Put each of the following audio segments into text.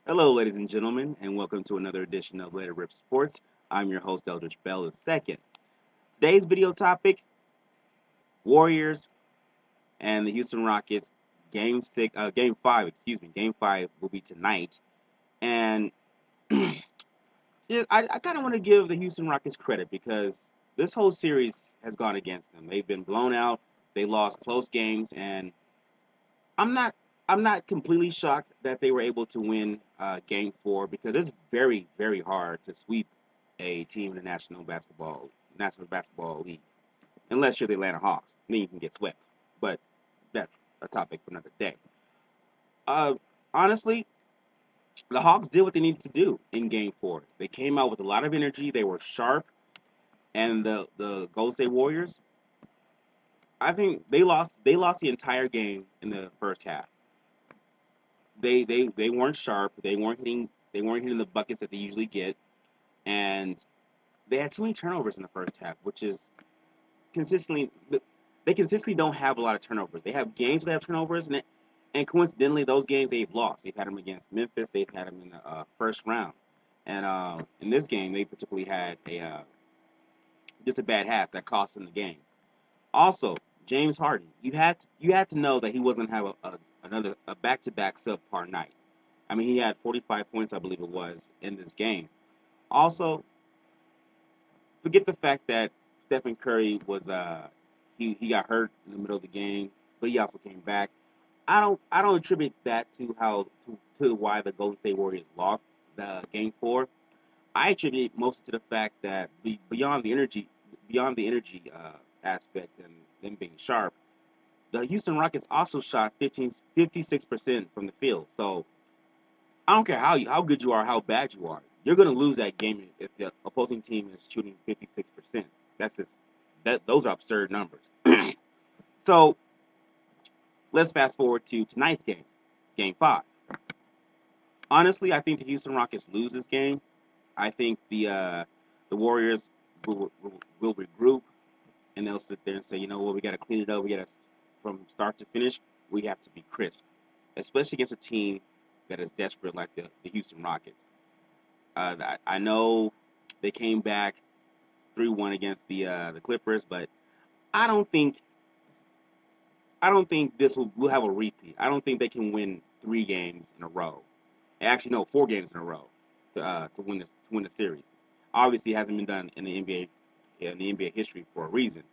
Hello, ladies and gentlemen, and welcome to another edition of Let It Rip Sports. I'm your host, Eldridge Bell II. Today's video topic: Warriors and the Houston Rockets. Game five. Excuse me. Game five will be tonight, and I kind of want to give the Houston Rockets credit because this whole series has gone against them. They've been blown out. They lost close games, and I'm not I'm not completely shocked that they were able to win Game Four because it's very very hard to sweep a team in the National Basketball League unless you're the Atlanta Hawks. Then you can get swept, but that's a topic for another day. Uh, Honestly, the Hawks did what they needed to do in Game Four. They came out with a lot of energy. They were sharp, and the Golden State Warriors, I think they lost the entire game in the first half. They weren't sharp. They weren't hitting the buckets that they usually get, and they had too many turnovers in the first half, which is consistently they consistently don't have a lot of turnovers. They have games where they have turnovers, and coincidentally, those games they've lost. They've had them against Memphis. They've had them in the first round, and in this game they particularly had a just a bad half that cost them the game. Also, James Harden, you had to know that he wasn't gonna have a back-to-back subpar night. I mean, he had 45 points, I believe it was, in this game. Also, forget the fact that Stephen Curry was he got hurt in the middle of the game, but he also came back. I don't attribute that to to why the Golden State Warriors lost the game four. I attribute it most to the fact that beyond the energy aspect and them being sharp, the Houston Rockets also shot 56% from the field. So I don't care how good you are, how bad you are. You're going to lose that game if the opposing team is shooting 56%. That's just those are absurd numbers. So let's fast forward to tonight's game, Game Five. Honestly, I think the Houston Rockets lose this game. I think the Warriors will regroup and they'll sit there and say, you know what, we got to clean it up. We got to from start to finish. We have to be crisp, especially against a team that is desperate like the Houston Rockets. I know they came back 3-1 against the Clippers, but I don't think I don't think this will have a repeat. I don't think they can win 3 games in a row. Actually, no, 4 games in a row to win the series. Obviously, it hasn't been done in the NBA history for a reason.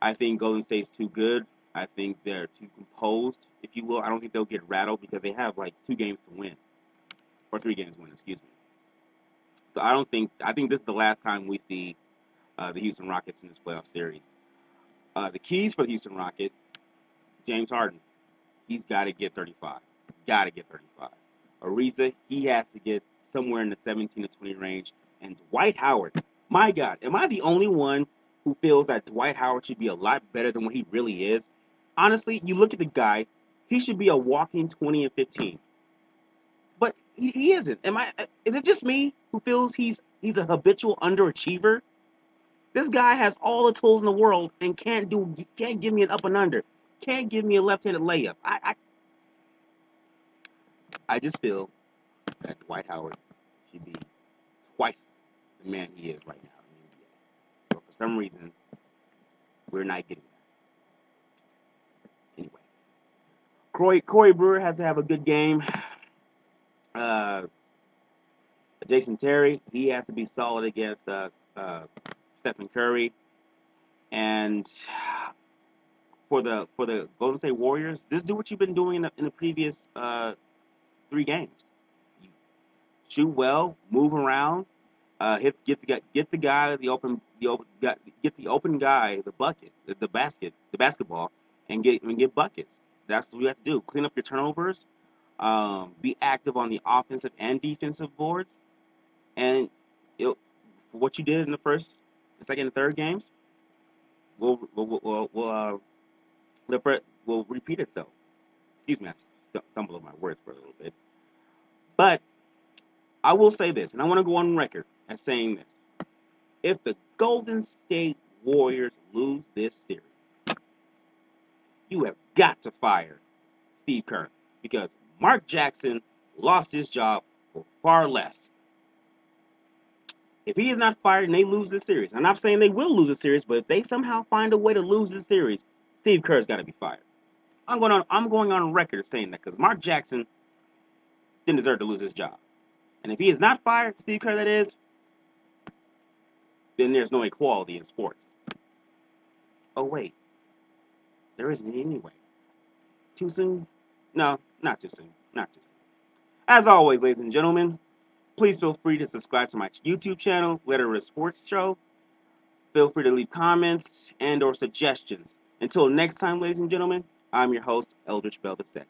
I think Golden State's too good. I think they're too composed, if you will. I don't think they'll get rattled because they have like 2 games to win or 3 games to win. Excuse me. So I think this is the last time we see the Houston Rockets in this playoff series. The keys for the Houston Rockets: James Harden, he's got to get 35. Got to get 35. Ariza, he has to get somewhere in the 17 to 20 range. And Dwight Howard, my God, am I the only one who feels that Dwight Howard should be a lot better than what he really is? Honestly, you look at the guy, he should be a walking 20 and 15. But he isn't. Is it just me who feels he's a habitual underachiever? This guy has all the tools in the world and can't give me an up and under. Can't give me a left-handed layup. I just feel that Dwight Howard should be twice the man he is right now in the NBA. But for some reason, we're not getting that. Anyway, Corey Brewer has to have a good game. Uh, Jason Terry, he has to be solid against Stephen Curry. And for the Golden State Warriors, just do what you've been doing in the previous 3 games. You shoot well, move around, get the guy get the open guy the bucket, the basketball, and get buckets. That's what you have to do. Clean up your turnovers. Be active on the offensive and defensive boards, and it, what you did in the first, the second, and third games will repeat itself. Excuse me, I stumbled on my words for a little bit, but I will say this, and I want to go on record as saying this: if the Golden State Warriors lose this series, you have got to fire Steve Kerr because Mark Jackson lost his job for far less. If he is not fired and they lose this series, I'm not saying they will lose the series, but if they somehow find a way to lose this series, Steve Kerr's got to be fired. I'm going on record saying that because Mark Jackson didn't deserve to lose his job. And if he is not fired, Steve Kerr that is, then there's no equality in sports. Oh wait, there isn't anyway. Too soon? No, not too soon. Not too soon. As always, ladies and gentlemen, please feel free to subscribe to my YouTube channel, Letter of Sports Show. Feel free to leave comments and or suggestions. Until next time, ladies and gentlemen, I'm your host, Eldridge Bell II.